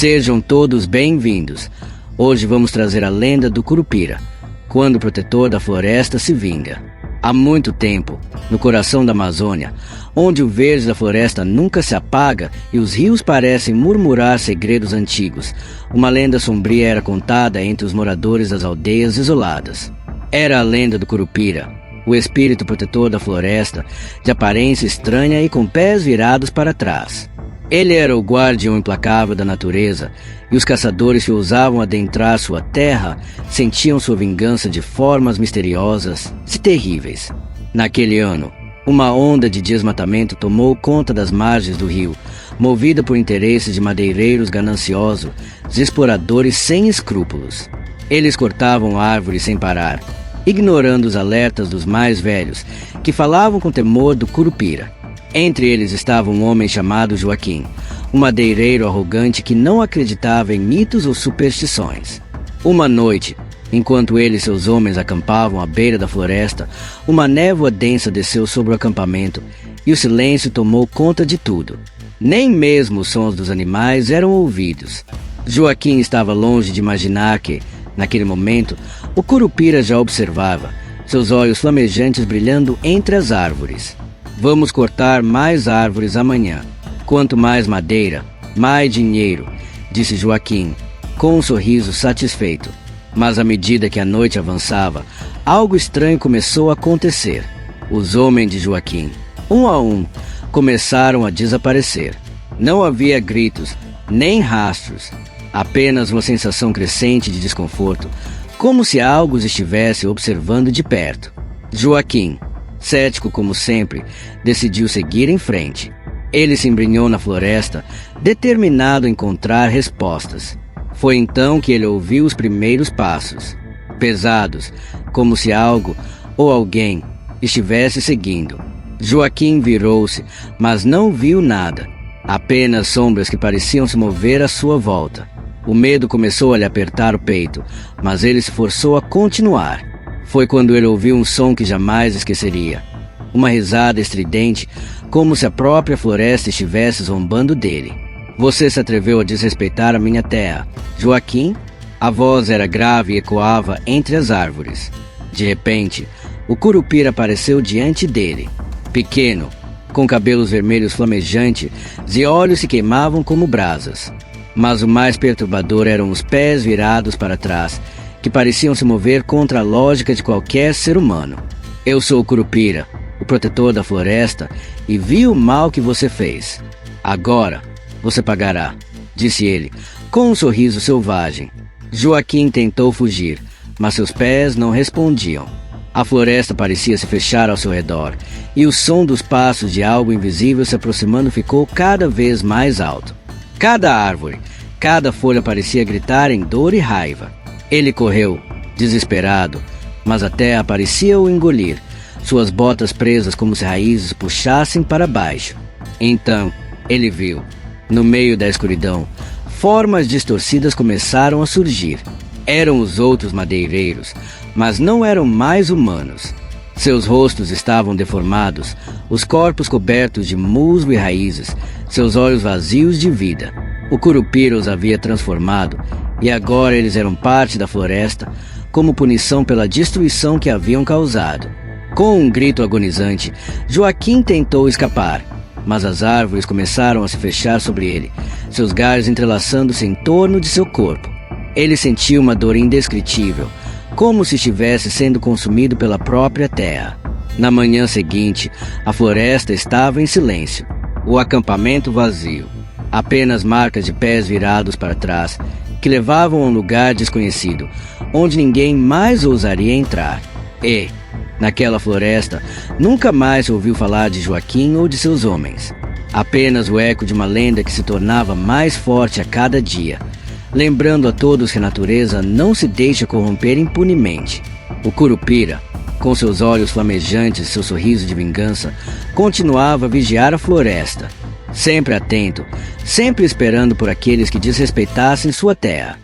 Sejam todos bem-vindos. Hoje vamos trazer a lenda do Curupira, quando o protetor da floresta se vinga. Há muito tempo, no coração da Amazônia, onde o verde da floresta nunca se apaga e os rios parecem murmurar segredos antigos, uma lenda sombria era contada entre os moradores das aldeias isoladas. Era a lenda do Curupira, o espírito protetor da floresta, de aparência estranha e com pés virados para trás. Ele era o guardião implacável da natureza, e os caçadores que ousavam adentrar sua terra sentiam sua vingança de formas misteriosas e terríveis. Naquele ano, uma onda de desmatamento tomou conta das margens do rio, movida por interesses de madeireiros gananciosos e exploradores sem escrúpulos. Eles cortavam árvores sem parar, ignorando os alertas dos mais velhos, que falavam com temor do Curupira. Entre eles estava um homem chamado Joaquim, um madeireiro arrogante que não acreditava em mitos ou superstições. Uma noite, enquanto ele e seus homens acampavam à beira da floresta, uma névoa densa desceu sobre o acampamento e o silêncio tomou conta de tudo. Nem mesmo os sons dos animais eram ouvidos. Joaquim estava longe de imaginar que, naquele momento, o Curupira já observava, seus olhos flamejantes brilhando entre as árvores. Vamos cortar mais árvores amanhã. Quanto mais madeira, mais dinheiro, disse Joaquim, com um sorriso satisfeito. Mas à medida que a noite avançava, algo estranho começou a acontecer. Os homens de Joaquim, um a um, começaram a desaparecer. Não havia gritos, nem rastros, apenas uma sensação crescente de desconforto, como se algo os estivesse observando de perto. Joaquim, cético como sempre, decidiu seguir em frente. Ele se embrenhou na floresta, determinado a encontrar respostas. Foi então que ele ouviu os primeiros passos, pesados, como se algo ou alguém estivesse seguindo. Joaquim virou-se, mas não viu nada, apenas sombras que pareciam se mover à sua volta. O medo começou a lhe apertar o peito, mas ele se forçou a continuar. Foi quando ele ouviu um som que jamais esqueceria. Uma risada estridente, como se a própria floresta estivesse zombando dele. Você se atreveu a desrespeitar a minha terra, Joaquim? A voz era grave e ecoava entre as árvores. De repente, o Curupira apareceu diante dele. Pequeno, com cabelos vermelhos flamejantes e olhos que queimavam como brasas. Mas o mais perturbador eram os pés virados para trás, que pareciam se mover contra a lógica de qualquer ser humano. Eu sou o Curupira, o protetor da floresta, e vi o mal que você fez. Agora você pagará, disse ele, com um sorriso selvagem. Joaquim tentou fugir, mas seus pés não respondiam. A floresta parecia se fechar ao seu redor, e o som dos passos de algo invisível se aproximando ficou cada vez mais alto. Cada árvore, cada folha parecia gritar em dor e raiva. Ele correu, desesperado, mas a terra parecia o engolir, suas botas presas como se raízes puxassem para baixo. Então, ele viu, no meio da escuridão, formas distorcidas começaram a surgir. Eram os outros madeireiros, mas não eram mais humanos. Seus rostos estavam deformados, os corpos cobertos de musgo e raízes, seus olhos vazios de vida. O Curupira os havia transformado, e agora eles eram parte da floresta, como punição pela destruição que haviam causado. Com um grito agonizante, Joaquim tentou escapar, mas as árvores começaram a se fechar sobre ele, seus galhos entrelaçando-se em torno de seu corpo. Ele sentiu uma dor indescritível, como se estivesse sendo consumido pela própria terra. Na manhã seguinte, a floresta estava em silêncio, o acampamento vazio. Apenas marcas de pés virados para trás, que levavam a um lugar desconhecido, onde ninguém mais ousaria entrar. E, naquela floresta, nunca mais se ouviu falar de Joaquim ou de seus homens. Apenas o eco de uma lenda que se tornava mais forte a cada dia, lembrando a todos que a natureza não se deixa corromper impunemente. O Curupira, com seus olhos flamejantes e seu sorriso de vingança, continuava a vigiar a floresta, sempre atento, sempre esperando por aqueles que desrespeitassem sua terra.